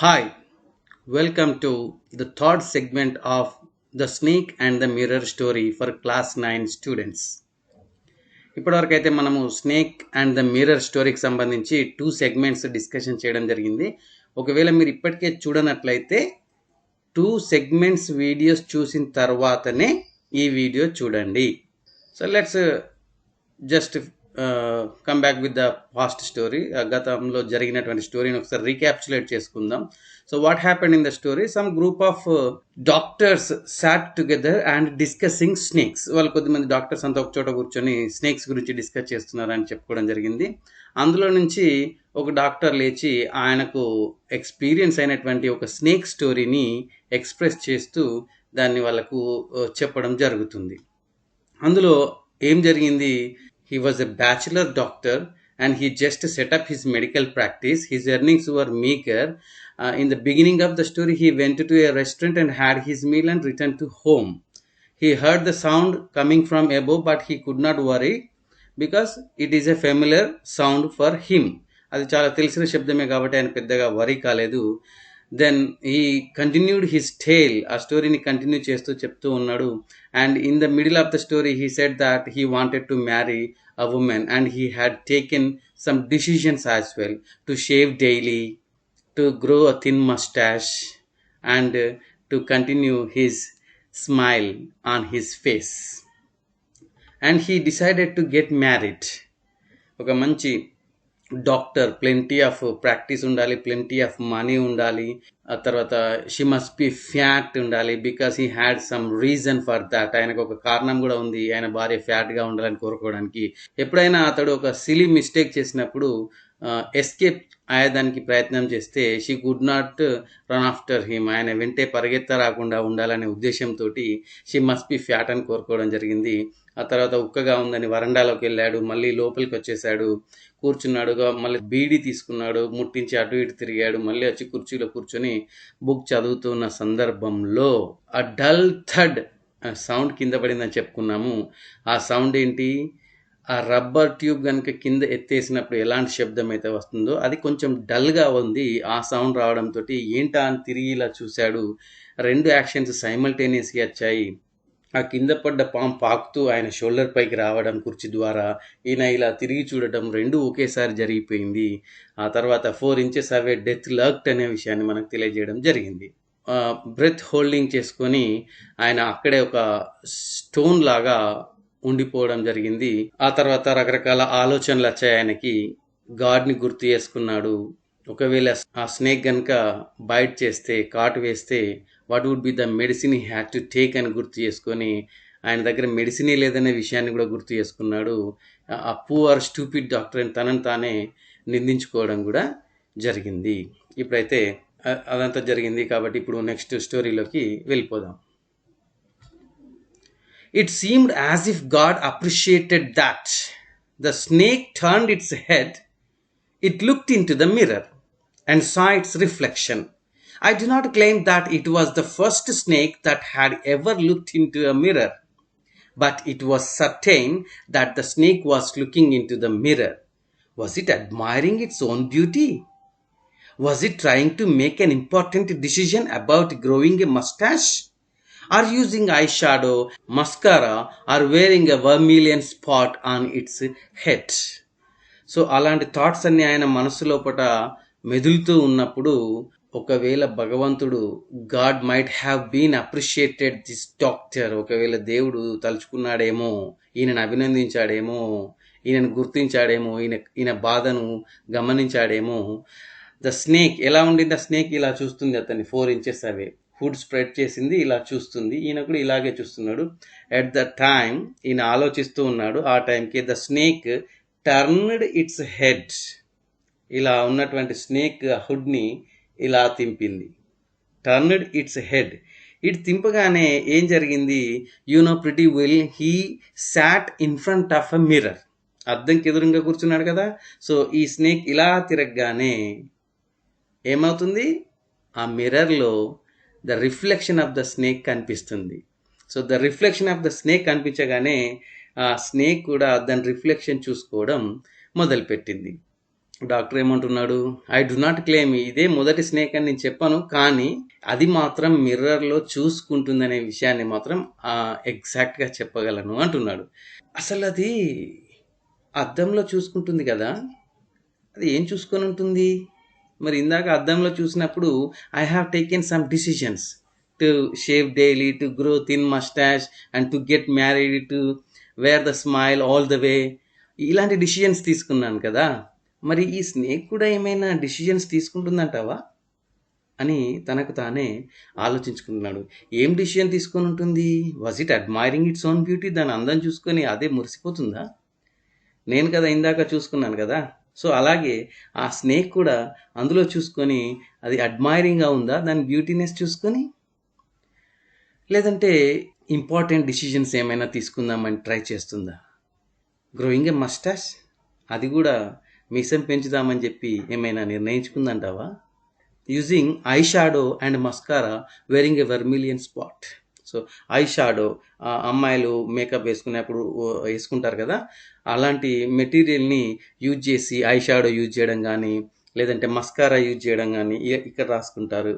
Hi, welcome to the third segment of The Snake and the Mirror story for class 9 students. ఇప్పటివరకు అయితే మనము snake and the mirror స్టోరీకి సంబంధించి 2 segments discussion చేయడం జరిగింది. ఒకవేళ మీరు ఇప్పటికే చూడనట్లయితే 2 సెగ్మెంట్స్ వీడియోస్ చూసిన తర్వాతనే ఈ వీడియో చూడండి. So let's just come back with the past story. గతంలో జరిగినటువంటి స్టోరీని ఒకసారి రీక్యాప్చులేట్ చేసుకుందాం. So what happened in the story, some group of doctors sat together and discussing snakes. వాళ్ళు కొద్దిమంది డాక్టర్స్ అంతా ఒక చోట కూర్చొని స్నేక్స్ గురించి డిస్కస్ చేస్తున్నారని చెప్పుకోవడం జరిగింది. అందులో నుంచి ఒక డాక్టర్ లేచి ఆయనకు ఎక్స్పీరియన్స్ అయినటువంటి ఒక స్నేక్ స్టోరీని ఎక్స్ప్రెస్ చేస్తూ దాన్ని వాళ్ళకు చెప్పడం జరుగుతుంది. అందులో ఏం జరిగింది, he was a bachelor doctor and he just set up his medical practice. His earnings were meager. In the beginning of the story, he went to a restaurant and had his meal and returned to home. He heard the sound coming from above, but he could not worry because it is a familiar sound for him. అది చాలా తెలిసిన శబ్దమే కాబట్టి ఆయన పెద్దగా worry కాలేదు. Then he continued his టేల్. ఆ స్టోరీని కంటిన్యూ చేస్తూ చెప్తూ ఉన్నాడు. And in the middle of the story he said that he wanted to marry a woman and he had taken some decisions as well, to shave daily, to grow a thin mustache, and to continue his smile on his face. And he decided to get married. ఒక మంచి doctor, plenty of practice ఉండాలి, plenty of money ఉండాలి, ఆ తర్వాత she must be fat ఉండాలి, because he had some reason for that. ఆయనకు ఒక కారణం కూడా ఉంది ఆయన భార్య ఫ్యాట్గా ఉండాలని కోరుకోవడానికి. ఎప్పుడైనా అతడు ఒక సిలీ మిస్టేక్ చేసినప్పుడు ఎస్కేప్ అయ్యేదానికి ప్రయత్నం చేస్తే she could not run after him, ఆయన వెంటే పరిగెత్త రాకుండా ఉండాలనే ఉద్దేశంతో షీ మస్ట్ బి ఫ్యాట్ అని కోరుకోవడం జరిగింది. ఆ తర్వాత ఉక్కగా ఉందని వరండాలోకి వెళ్ళాడు, మళ్ళీ లోపలికి వచ్చేసాడు, కూర్చున్నాడు, మళ్ళీ బీడీ తీసుకున్నాడు, ముట్టించి అటు ఇటు తిరిగాడు, మళ్ళీ వచ్చి కుర్చీలో కూర్చొని బుక్ చదువుతున్న సందర్భంలో ఆ డల్ థడ్ సౌండ్ కింద పడిందని చెప్పుకున్నాము. ఆ సౌండ్ ఏంటి, ఆ రబ్బర్ ట్యూబ్ కనుక కింద ఎత్తేసినప్పుడు ఎలాంటి శబ్దం అయితే వస్తుందో అది కొంచెం డల్గా ఉంది. ఆ సౌండ్ రావడంతో ఏంటా అని తిరిగి ఇలా చూశాడు. 2 యాక్షన్స్ సైమల్టేనియస్గా వచ్చాయి. ఆ కింద పడ్డ పాము పాకుతూ ఆయన షోల్డర్ పైకి రావడం కుర్చీ ద్వారా, ఈయన ఇలా తిరిగి చూడటం, 2 ఒకేసారి జరిగిపోయింది. ఆ తర్వాత 4 inches అవే డెత్ లర్క్డ్ అనే విషయాన్ని మనకు తెలియజేయడం జరిగింది. బ్రెత్ హోల్డింగ్ చేసుకొని ఆయన అక్కడే ఒక స్టోన్ లాగా ఉండిపోవడం జరిగింది. ఆ తర్వాత రకరకాల ఆలోచనలు వచ్చాయి ఆయనకి. గాడ్ని గుర్తు చేసుకున్నాడు. ఒకవేళ ఆ స్నేక్ కనుక బైట్ చేస్తే, కాటు వేస్తే, what would be the medicine he had to take అని గుర్తు చేసుకొని ఆయన దగ్గర మెడిసినే లేదనే విషయాన్ని కూడా గుర్తు చేసుకున్నాడు. ఆ పూర్ స్టూపిడ్ డాక్టర్ అని తనని తానే నిందించుకోవడం కూడా జరిగింది. ఇప్పుడైతే అదంతా జరిగింది కాబట్టి ఇప్పుడు నెక్స్ట్ స్టోరీలోకి వెళ్ళిపోదాం. It seemed as if God appreciated that. The snake turned its head. It looked into the mirror and saw its reflection. I do not claim that it was the first snake that had ever looked into a mirror, but it was certain that the snake was looking into the mirror. Was it admiring its own beauty? Was it trying to make an important decision about growing a mustache, or using eyeshadow, mascara, or wearing a vermilion spot on its head? So అలాంటి thoughts అన్ని ఆయన మనసు లోపల మెదులుతూ ఉన్నప్పుడు, ఒకవేళ భగవంతుడు god might have been appreciated this doctor, ఒకవేళ దేవుడు తలుచుకున్నాడేమో, ఈయనను అభినందించాడేమో, ఈయనను గుర్తించాడేమో, ఈయన బాధను గమనించాడేమో. ద స్నేక్ ఎలా ఉండింది, ఆ స్నేక్ ఇలా చూస్తుంది అతన్ని, 4 inches అవే ఫుడ్ స్ప్రెడ్ చేసింది, ఇలా చూస్తుంది. ఈయన కూడా ఇలాగే చూస్తున్నాడు. ఎట్ ద టైం ఈయన ఆలోచిస్తూ ఉన్నాడు. ఆ టైంకి the snake turned it's head. ఇలా ఉన్నటువంటి స్నేక్ హుడ్ని ఇలా తింపింది. Turned it's head. ఇటు తింపగానే ఏం జరిగింది, you know pretty well, he sat in front of a mirror. Addanki ఎదురుగా కూర్చున్నాడు కదా. సో ఈ స్నేక్ ఇలా తిరగగానే ఏమవుతుంది, ఆ మిర్రర్లో the reflection of the snake కనిపిస్తుంది. So the reflection of the snake కనిపించగానే ఆ స్నేక్ కూడా దాని రిఫ్లెక్షన్ చూసుకోవడం మొదలుపెట్టింది. డాక్టర్ ఏమంటున్నాడు, ఐ డు నాట్ క్లెయిమ్ ఇదే మొదటి స్నేక్ అని నేను చెప్పాను, కానీ అది మాత్రం మిర్రర్లో చూసుకుంటుందనే విషయాన్ని మాత్రం ఎగ్జాక్ట్గా చెప్పగలను అంటున్నాడు. అసలు అది అద్దంలో చూసుకుంటుంది కదా, అది ఏం చూసుకొని ఉంటుంది? మరి ఇందాక అద్దంలో చూసినప్పుడు I have taken some decisions to shave daily, to grow thin moustache and to get married, to wear the smile all the way, ఇలాంటి డిసిషన్స్ తీసుకున్నాను కదా. మరి ఈ స్నేక్ కూడా ఏమైనా డిసిషన్స్ తీసుకుంటుందంటావా అని తనకు తానే ఆలోచించుకున్నాడు. ఏం డిసిషన్ తీసుకొని ఉంటుంది? Was it admiring its own beauty? దాని అందం చూసుకొని అదే మురిసిపోతుందా? నేను కదా ఇందాక చూసుకున్నాను కదా. సో అలాగే ఆ స్నేక్ కూడా అందులో చూసుకొని అది అడ్మైరింగ్గా ఉందా దాని బ్యూటీనెస్ చూసుకొని, లేదంటే ఇంపార్టెంట్ డిసిషన్స్ ఏమైనా తీసుకుందామని ట్రై చేస్తుందా? గ్రోయింగ్ ఎ మస్టాష్, అది కూడా మీసం పెంచుదామని చెప్పి ఏమైనా నిర్ణయించుకుందంటావా? Using eye shadow and mascara wearing a vermilion spot. So eye shadow అమ్మాయిలు మేకప్ వేసుకునేప్పుడు వేసుకుంటారు కదా, అలాంటి మెటీరియల్ని యూజ్ చేసి ఐ షాడో యూజ్ చేయడం కానీ, లేదంటే మస్కారా యూజ్ చేయడం కానీ, ఇక్కడ రాసుకుంటారు,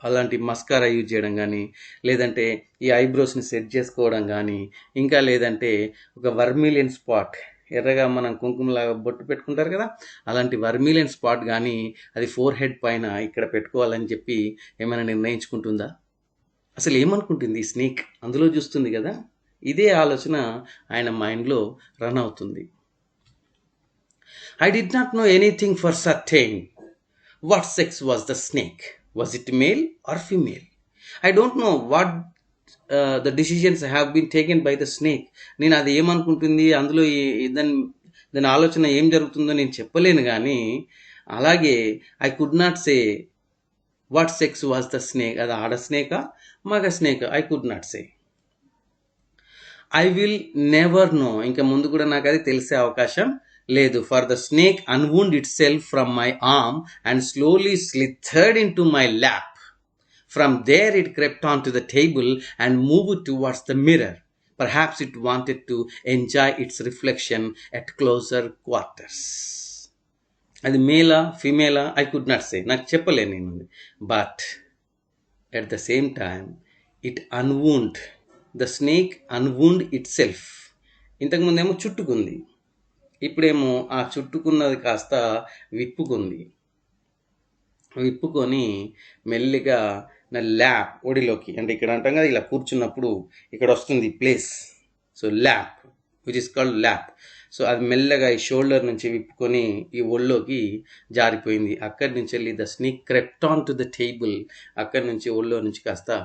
అలాంటి మస్కారా యూజ్ చేయడం కానీ, లేదంటే ఈ ఐబ్రోస్ని సెట్ చేసుకోవడం కానీ, ఇంకా లేదంటే ఒక వర్మిలియన్ స్పాట్, ఎర్రగా మనం కుంకుమలాగా బొట్టు పెట్టుకుంటారు కదా, అలాంటి వర్మిలియన్ స్పాట్ కానీ అది ఫోర్ హెడ్ పైన ఇక్కడ పెట్టుకోవాలని చెప్పి ఏమైనా నిర్ణయించుకుంటుందా? అసలు ఏమనుకుంటుంది ఈ స్నేక్? అందులో చూస్తుంది కదా, ఇదే ఆలోచన ఆయన మైండ్లో రన్ అవుతుంది. I did not know anything for certain. What sex was the snake? Was it male or female? I don't know what the decisions have been taken by the snake. నేను అది ఏమనుకుంటుంది, అందులో దాని దాని ఆలోచన ఏం జరుగుతుందో నేను చెప్పలేను, కానీ అలాగే I could not say what sex was the snake, అది ఆడ స్నేకా మగ snake, I could not say. I will never know, ఇంకా ముందు కూడా నాకు అది తెలిసే అవకాశం లేదు. For the snake unwound itself from my arm and slowly slithered into my lap. From there it crept onto the table and moved towards the mirror. Perhaps it wanted to enjoy its reflection at closer quarters. అది మేలా ఫీమేలా I could not సే, నాకు చెప్పలేను నేను. But at the same time it unwound, the snake unwound itself. ఇంతకుముందేమో చుట్టుకుంది, ఇప్పుడేమో ఆ చుట్టుకున్నది కాస్త విప్పుకుంది. విప్పుకొని మెల్లిగా నా ల్యాప్ ఒడిలోకి, అంటే ఇక్కడ అంటాం కదా ఇలా కూర్చున్నప్పుడు ఇక్కడ వస్తుంది place, so lap which is called lap. So అది మెల్లగా ఈ షోల్డర్ నుంచి విప్పుకొని ఈ ఒళ్ళోకి జారిపోయింది. అక్కడి నుంచి వెళ్ళి the snake crept on to the table, అక్కడి నుంచి ఒళ్ళో నుంచి కాస్త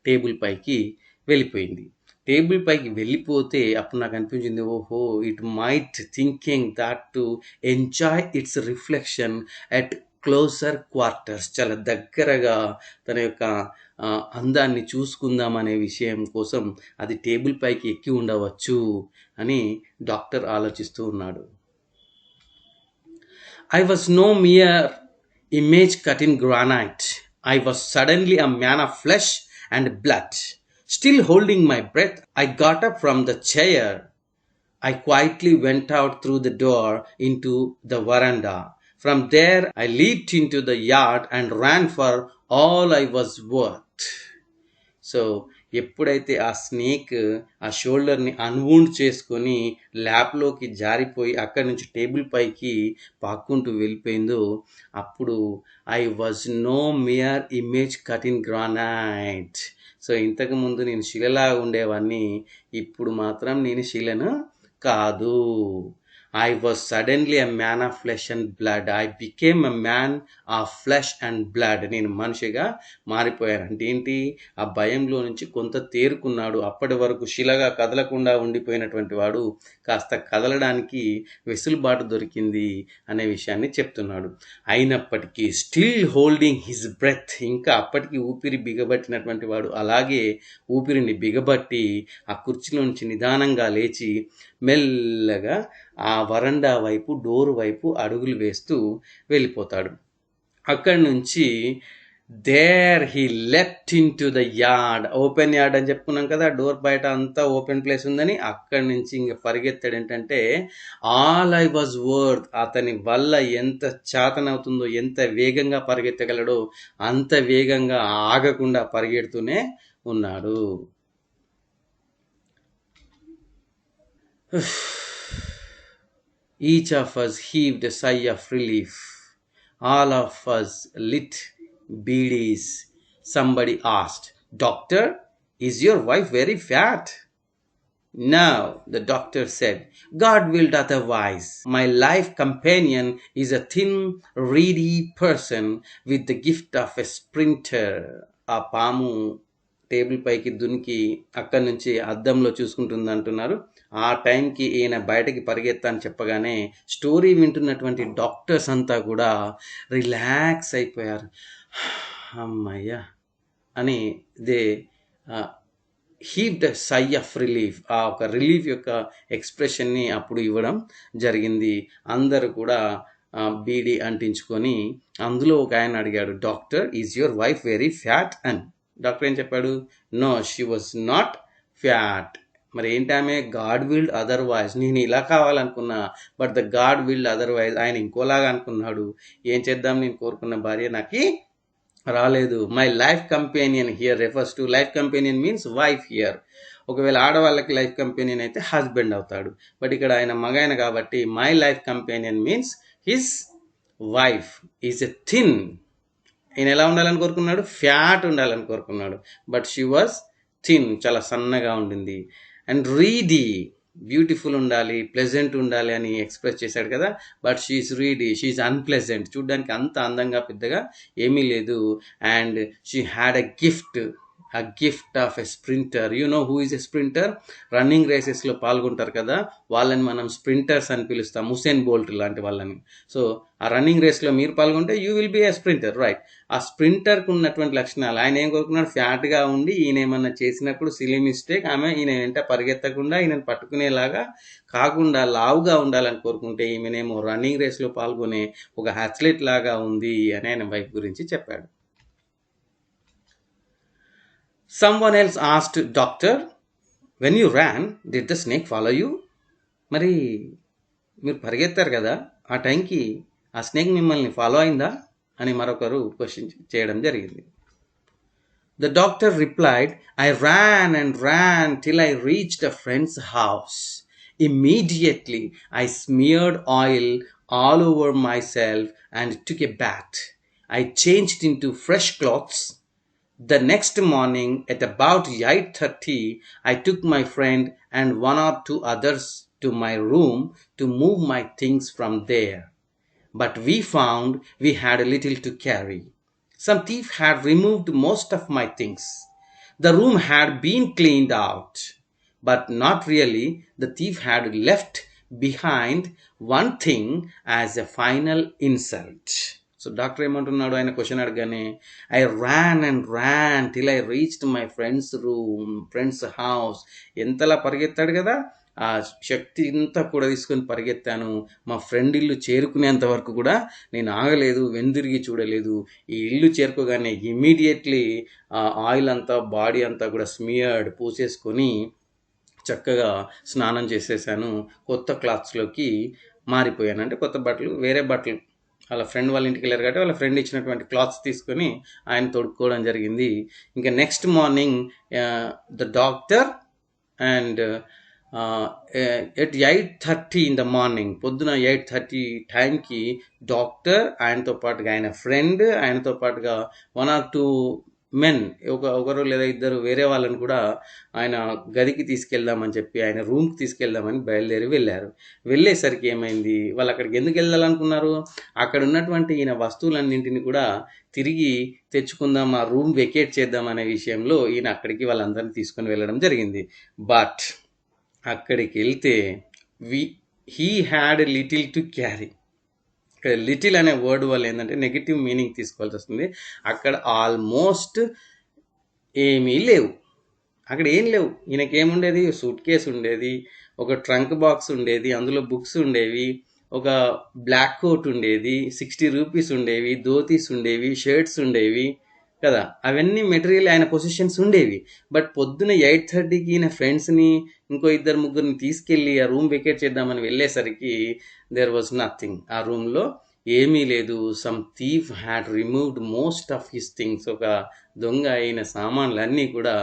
టేబుల్ పైకి వెళ్ళిపోయింది. టేబుల్ పైకి వెళ్ళిపోతే అప్పుడు నాకు అనిపించింది, ఓహో it might thinking that to enjoy its reflection at closer quarters, చాలా దగ్గరగా తన యొక్క అందాన్ని చూసుకుందాం అనే విషయం కోసం అది టేబుల్ పైకి ఎక్కి ఉండవచ్చు అని డాక్టర్ ఆలోచిస్తూ ఉన్నాడు. I was no mere image cut in granite. I was suddenly a man of flesh and blood. Still holding my breath, I got up from the chair. I quietly went out through the door into the veranda. From there, I leaped into the yard and ran for all I was worth. So ఎప్పుడైతే ఆ snake ఆ షోల్డర్ని అన్వూండ్ చేసుకొని ల్యాప్లోకి జారిపోయి అక్కడి నుంచి table పైకి పాక్కుంటూ వెళ్ళిపోయిందో, అప్పుడు I was no mere image cut in granite. So ఇంతకుముందు నేను శిలలా ఉండేవాడిని, ఇప్పుడు మాత్రం నేను శిలను కాదు. I was suddenly a man of flesh and blood. I became a man of flesh and blood. నేను మనిషిగా మారిపోయాను. అంటే ఏంటి? ఆ భయంలో నుంచి కొంత తేరుకున్నాడు. అప్పటి వరకు శిలగా కదలకుండా ఉండిపోయినటువంటి వాడు కాస్త కదలడానికి వెసులుబాటు దొరికింది అనే విషయాన్ని చెప్తున్నాడు. అయినప్పటికీ స్టిల్ హోల్డింగ్ హిజ్ బ్రెత్, ఇంకా అప్పటికి ఊపిరి బిగబట్టినటువంటి వాడు అలాగే ఊపిరిని బిగబట్టి ఆ కుర్చీలో నుంచి నిదానంగా లేచి మెల్లగా ఆ వరండా వైపు డోర్ వైపు అడుగులు వేస్తూ వెళ్ళిపోతాడు. అక్కడి నుంచి There he leapt into the yard. Open yard అని చెప్పుకున్నాం కదా, డోర్ బయట అంతా ఓపెన్ ప్లేస్ ఉందని. అక్కడి నుంచి ఇంక పరిగెత్తాడు. ఏంటంటే ఆల్ ఐ వాజ్ వర్త్, అతని వల్ల ఎంత చేతనవుతుందో, ఎంత వేగంగా పరిగెత్తగలడో అంత వేగంగా ఆగకుండా పరిగెడుతూనే ఉన్నాడు. Each of us heaved a sigh of relief. All of us lit beedies. Somebody asked, "Doctor, is your wife very fat?" "No," the doctor said. "God willed otherwise. My life companion is a thin, reedy person with the gift of a sprinter." ఆ పాము table పైకి దునికి అక్కడి నుంచి అద్దంలో చూసుకుంటుంది అంటున్నారు. ఆ టైంకి ఈయన బయటకి పరిగెత్తా అని చెప్పగానే స్టోరీ వింటున్నటువంటి డాక్టర్స్ అంతా కూడా రిలాక్స్ అయిపోయారు. అమ్మయ్య అని they heaved sigh of relief, ఆ ఒక రిలీఫ్ యొక్క ఎక్స్ప్రెషన్ని అప్పుడు ఇవ్వడం జరిగింది. అందరూ కూడా బీడీ అంటించుకొని అందులో ఒక ఆయన అడిగాడు, "doctor, is your wife very fat?" అని. డాక్టర్ ఏం చెప్పాడు? "No, she was not fat." మరి ఏంటి ఆమె? God willed otherwise. నేను ఇలా కావాలనుకున్నా, but the God willed otherwise. ఆయన ఇంకోలాగా అనుకున్నాడు. ఏం చేద్దాం, నేను కోరుకున్న భార్య నాకు రాలేదు. My life companion here refers to, life companion means wife here. ఒకవేళ ఆడవాళ్ళకి లైఫ్ కంపెనియన్ అయితే హస్బెండ్ అవుతాడు, బట్ ఇక్కడ ఆయన మగాయన కాబట్టి my life companion means his wife is a thin. ఈయన ఎలా ఉండాలని కోరుకున్నాడు? ఫ్యాట్ ఉండాలని కోరుకున్నాడు, బట్ షీ వాజ్ థిన్, చాలా సన్నగా ఉండింది. అండ్ రీడీ, బ్యూటిఫుల్ ఉండాలి, ప్లెజెంట్ ఉండాలి అని ఎక్స్ప్రెస్ చేశాడు కదా, but she is reedy, she is unpleasant. చూడ్డానికి అంత అందంగా పెద్దగా ఏమీ లేదు. And she had a gift of a sprinter. You know who is a sprinter? Running రేసెస్లో పాల్గొంటారు కదా, వాళ్ళని మనం స్ప్రింటర్స్ అని పిలుస్తాం, హుసేన్ బోల్ట్ లాంటి వాళ్ళని. సో ఆ రన్నింగ్ రేస్లో మీరు పాల్గొంటే you will be a sprinter, right? ఆ స్ప్రింటర్కి ఉన్నటువంటి లక్షణాలు. ఆయన ఏం కోరుకున్నాడు? ఫ్యాట్గా ఉండి ఈయన ఏమన్నా చేసినప్పుడు సిలీ మిస్టేక్, ఆమె ఈయన వెంట పరిగెత్తకుండా ఈయనను పట్టుకునేలాగా కాకుండా లావుగా ఉండాలని కోరుకుంటే, ఈమెనేమో రన్నింగ్ రేస్లో పాల్గొనే ఒక అథ్లెట్ లాగా ఉంది అని ఆయన వైఫ్ గురించి చెప్పాడు. Someone else asked, "Doctor, when you ran, did the snake follow you?" మరి మీరు పరిగెత్తారు కదా, ఆ టైంకి ఆ స్నేక్ మిమ్మల్ని ఫాలో అయిందా అని మరొకరు క్వశ్చన్ చేయడం జరిగింది. The doctor replied, "I ran and ran till I reached a friend's house. Immediately I smeared oil all over myself and took a bath. I changed into fresh clothes. The next morning at about 8:30, I took my friend and one or two others to my room to move my things from there. But we found we had a little to carry. Some thief had removed most of my things. The room had been cleaned out, but not really. The thief had left behind one thing as a final insult." So doctor ఏమంటున్నాడు? ఆయన question అడగానే, "I ran and ran till I reached my friends room, friends house." ఎంతలా పరిగెత్తాడు కదా, ఆ శక్తి అంతా కూడా తీసుకొని పరిగెత్తాను. మా ఫ్రెండ్ ఇల్లు చేరుకునేంత వరకు కూడా నేను ఆగలేదు, వెనుదిరిగి చూడలేదు. ఈ ఇల్లు చేరుకోగానే ఇమ్మీడియట్లీ ఆ ఆయిల్ అంతా బాడీ అంతా కూడా స్మియర్డ్ పూసేసుకొని చక్కగా స్నానం చేసేసాను. కొత్త క్లాత్స్లోకి మారిపోయాను. అంటే కొత్త బట్టలు, వేరే బట్టలు. వాళ్ళ ఫ్రెండ్ వాళ్ళ ఇంటికి వెళ్ళారు కాబట్టి వాళ్ళ ఫ్రెండ్ ఇచ్చినటువంటి క్లాత్స్ తీసుకొని ఆయన తొడుక్కోవడం జరిగింది. ఇంకా next morning the doctor and at 8:30 in the morning, పొద్దున 8:30 టైంకి డాక్టర్, ఆయనతో పాటుగా ఆయన ఫ్రెండ్, ఆయనతో పాటుగా 1 or 2 మెన్, ఒకరు లేదా ఇద్దరు వేరే వాళ్ళని కూడా ఆయన గదికి తీసుకెళ్దామని చెప్పి, ఆయన రూమ్కి తీసుకెళ్దామని బయలుదేరి వెళ్ళారు. వెళ్ళేసరికి ఏమైంది, వాళ్ళు అక్కడికి ఎందుకు వెళ్ళాలనుకున్నారు? అక్కడ ఉన్నటువంటి ఈయన వస్తువులన్నింటినీ కూడా తిరిగి తెచ్చుకుందాం, ఆ రూమ్ వెకేట్ చేద్దాం అనే విషయంలో ఈయన అక్కడికి వాళ్ళందరినీ తీసుకొని వెళ్ళడం జరిగింది. బట్ అక్కడికి వెళ్తే he had little to carry. ఇక్కడ లిటిల్ అనే వర్డ్ వల్ల ఏంటంటే నెగిటివ్ మీనింగ్ తీసుకోవాల్సి వస్తుంది. అక్కడ ఆల్మోస్ట్ ఏమీ లేవు. అక్కడ ఏం లేవు. ఈయనకేముండేది? సూట్ కేసు ఉండేది, ఒక ట్రంక్ బాక్స్ ఉండేది, అందులో బుక్స్ ఉండేవి, ఒక బ్లాక్ కోట్ ఉండేది, 60 రూపీస్ ఉండేవి, ధోతీస్ ఉండేవి, షర్ట్స్ ఉండేవి. కదా, అవన్నీ మెటీరియల్ ఆయన పొజిషన్స్ ఉండేవి. బట్ పొద్దున 8:30కి ఈయన ఫ్రెండ్స్ని ఇంకో ఇద్దరు ముగ్గురిని తీసుకెళ్ళి ఆ రూమ్ వెకేట్ చేద్దామని వెళ్ళేసరికి దేర్ వాజ్ నథింగ్. ఆ రూమ్లో ఏమీ లేదు. Some thief had removed most of his things. ఒక దొంగ అయిన సామాన్లన్నీ కూడా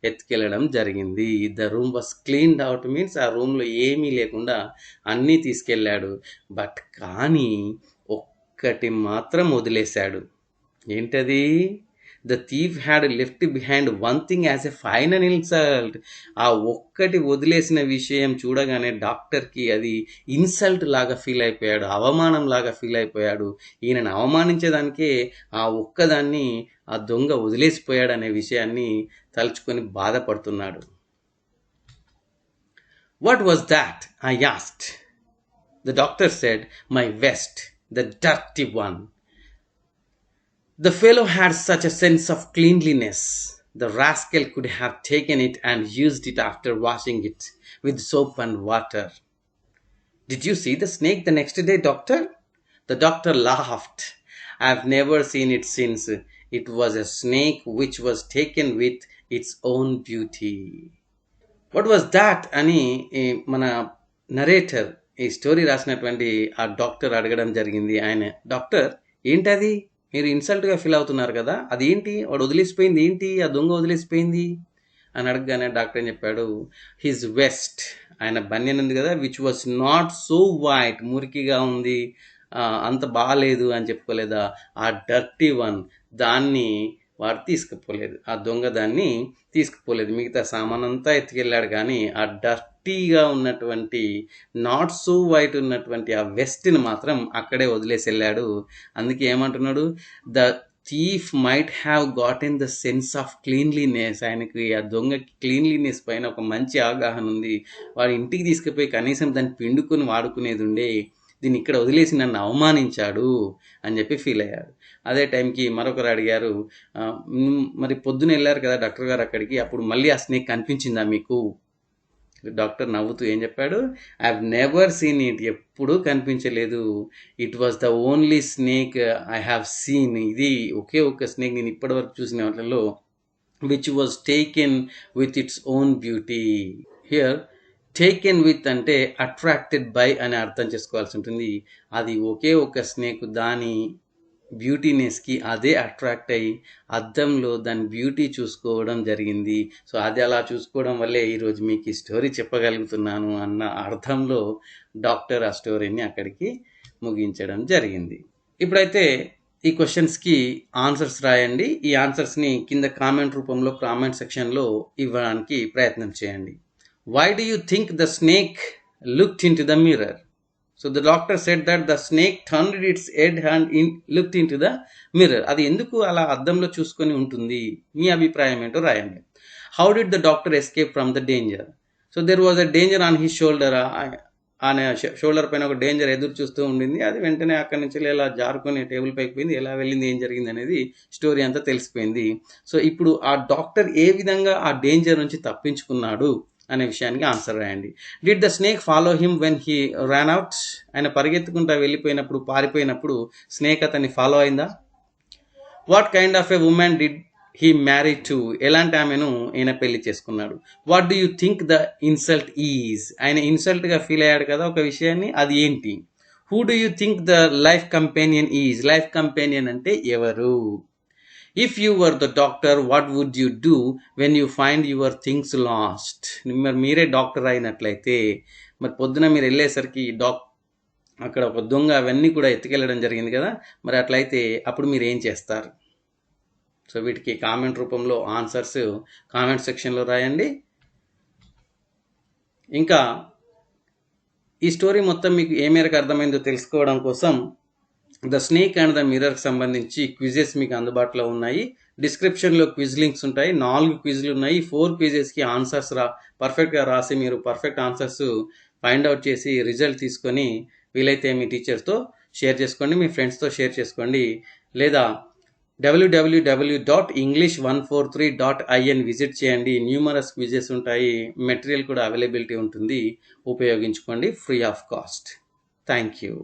ఎత్తుకెళ్ళడం జరిగింది. The room was cleaned out means ఆ రూమ్లో ఏమీ లేకుండా అన్నీ తీసుకెళ్ళాడు. బట్ కానీ ఒక్కటి మాత్రం వదిలేశాడు. ఏంటది? The thief had left behind one thing as a final insult. ఆ ఒక్కటి వదిలేసిన విషయం చూడగానే డాక్టర్కి అది ఇన్సల్ట్ లాగా ఫీల్ అయిపోయాడు, అవమానం లాగా ఫీల్ అయిపోయాడు. ఈయనను అవమానించేదానికే ఆ ఒక్కదాన్ని ఆ దొంగ వదిలేసిపోయాడు అనే విషయాన్ని తలుచుకొని బాధపడుతున్నాడు. What was that? I asked. The doctor said, my west, the dirty one. The fellow had such a sense of cleanliness. The rascal could have taken it and used it after washing it with soap and water. Did you see the snake the next day, doctor? The doctor laughed. I've never seen it since. It was a snake which was taken with its own beauty. What was that? అని మన narrator ఈ story రాసినటువంటి ఆ doctor అడగడం జరిగింది. ఆయన, doctor ఏంటది, మీరు ఇన్సల్ట్గా ఫీల్ అవుతున్నారు కదా, అదేంటి, వాడు వదిలేసిపోయింది ఏంటి, ఆ దొంగ వదిలేసిపోయింది అని అడగగానే డాక్టర్ ఏం చెప్పాడు, హిజ్ వెస్ట్, ఆయన బనియన్ ఉంది కదా, which was not so white, మురికిగా ఉంది, అంత బాగాలేదు అని చెప్పుకోలేదా, ఆ డర్టీ వన్, దాన్ని వాడు తీసుకుపోలేదు, ఆ దొంగ దాన్ని తీసుకుపోలేదు. మిగతా సామాన్ అంతా ఎత్తుకెళ్ళాడు, కానీ ఆ డర్టీగా ఉన్నటువంటి నాట్ సో వైట్ ఉన్నటువంటి ఆ వెస్ట్ని మాత్రం అక్కడే వదిలేసి వెళ్ళాడు. అందుకే ఏమంటున్నాడు, the thief might have got in the sense of cleanliness. ఆయనకి ఆ దొంగకి క్లీన్లీనెస్ పైన ఒక మంచి అవగాహన ఉంది. వాడు ఇంటికి తీసుకుపోయి కనీసం దాన్ని పిండుకొని వాడుకునేది ఉండే, దీన్ని ఇక్కడ వదిలేసి నన్ను అవమానించాడు అని చెప్పి ఫీల్ అయ్యాడు. అదే టైంకి మరొకరు అడిగారు, మరి పొద్దున వెళ్ళారు కదా డాక్టర్ గారు అక్కడికి, అప్పుడు మళ్ళీ ఆ స్నేక్ కనిపించిందా మీకు? డాక్టర్ నవ్వుతూ ఏం చెప్పాడు, I have never seen it, ఎప్పుడూ కనిపించలేదు. It was the only snake I have seen. ఇది ఒకే ఒక్క స్నేక్ నేను ఇప్పటివరకు చూసిన వాటిల్లో, which was taken with its own beauty. Here taken with అంటే అట్రాక్టెడ్ బై అని అర్థం చేసుకోవాల్సి ఉంటుంది. అది ఒకే ఒక స్నేక్ దాని బ్యూటీనెస్కి అదే అట్రాక్ట్ అయ్యి అద్దంలో దాని బ్యూటీ చూసుకోవడం జరిగింది. సో అది అలా చూసుకోవడం వల్లే ఈరోజు మీకు ఈ స్టోరీ చెప్పగలుగుతున్నాను అన్న అర్థంలో డాక్టర్ ఆ స్టోరీని అక్కడికి ముగించడం జరిగింది. ఇప్పుడైతే ఈ క్వశ్చన్స్కి ఆన్సర్స్ రాయండి. ఈ ఆన్సర్స్ని కింద కామెంట్ రూపంలో కామెంట్ సెక్షన్లో ఇవ్వడానికి ప్రయత్నం చేయండి. Why do you think the snake looked into the mirror? So the doctor said that the snake turned its head and looked into the mirror. అది ఎందుకు అలా అద్దంలో చూసుకొని ఉంటుంది? మీ అభిప్రాయం ఏంటో రాయండి. How did the doctor escape from the danger? So there was a danger on his shoulder. ఆయన షోల్డర్ పైన ఒక డేంజర్ ఎదురు చూస్తూ ఉండింది. అది వెంటనే అక్కడి నుంచి ఇలా జారుకొని టేబుల్ పైకి పోయింది. ఎలా వెళ్ళింది, ఏం జరిగింది అనేది స్టోరీ అంతా తెలిసిపోయింది. సో ఇప్పుడు ఆ డాక్టర్ ఏ విధంగా ఆ డేంజర్ నుంచి తప్పించుకున్నాడు అనే విషయానికి ఆన్సర్ రాయండి. Did the snake follow him when he ran out? ఆయన పరిగెత్తుకుంటా వెళ్ళిపోయినప్పుడు, పారిపోయినప్పుడు స్నేక్ అతన్ని ఫాలో అయిందా? What kind of a woman did he marry to? ఎలాంటి ఆమెను ఈయన పెళ్లి చేసుకున్నాడు? What do you think the insult is? ఆయన ఇన్సల్ట్గా ఫీల్ అయ్యాడు కదా ఒక విషయాన్ని, అది ఏంటి? Who do you think the life companion is? Life companion అంటే ఎవరు? If you were the doctor, what would you do when you find your things last? మరి మీరే డాక్టర్ అయినట్లయితే, మరి పొద్దున మీరు వెళ్ళేసరికి అక్కడ ఒక దొంగ అవన్నీ కూడా ఎత్తుకెళ్ళడం జరిగింది కదా, మరి అట్లయితే అప్పుడు మీరు ఏం చేస్తారు? సో వీటికి కామెంట్ రూపంలో ఆన్సర్స్ కామెంట్ సెక్షన్లో రాయండి. ఇంకా ఈ స్టోరీ మొత్తం మీకు ఏ మేరకు అర్థమైందో తెలుసుకోవడం కోసం ద స్నేక్ అండ్ ద మిర్రర్కి సంబంధించి క్విజెస్ మీకు అందుబాటులో ఉన్నాయి. డిస్క్రిప్షన్లో క్విజ్ లింక్స్ ఉంటాయి. 4 క్విజ్లు ఉన్నాయి. 4 క్విజెస్కి ఆన్సర్స్ పర్ఫెక్ట్గా రాసి మీరు పర్ఫెక్ట్ ఆన్సర్స్ ఫైండ్ అవుట్ చేసి రిజల్ట్ తీసుకొని వీలైతే మీ టీచర్స్తో షేర్ చేసుకోండి, మీ ఫ్రెండ్స్తో షేర్ చేసుకోండి. లేదా www.english143.in విజిట్ చేయండి. న్యూమరస్ క్విజెస్ ఉంటాయి, మెటీరియల్ కూడా అవైలబిలిటీ ఉంటుంది, ఉపయోగించుకోండి free of cost. Thank you.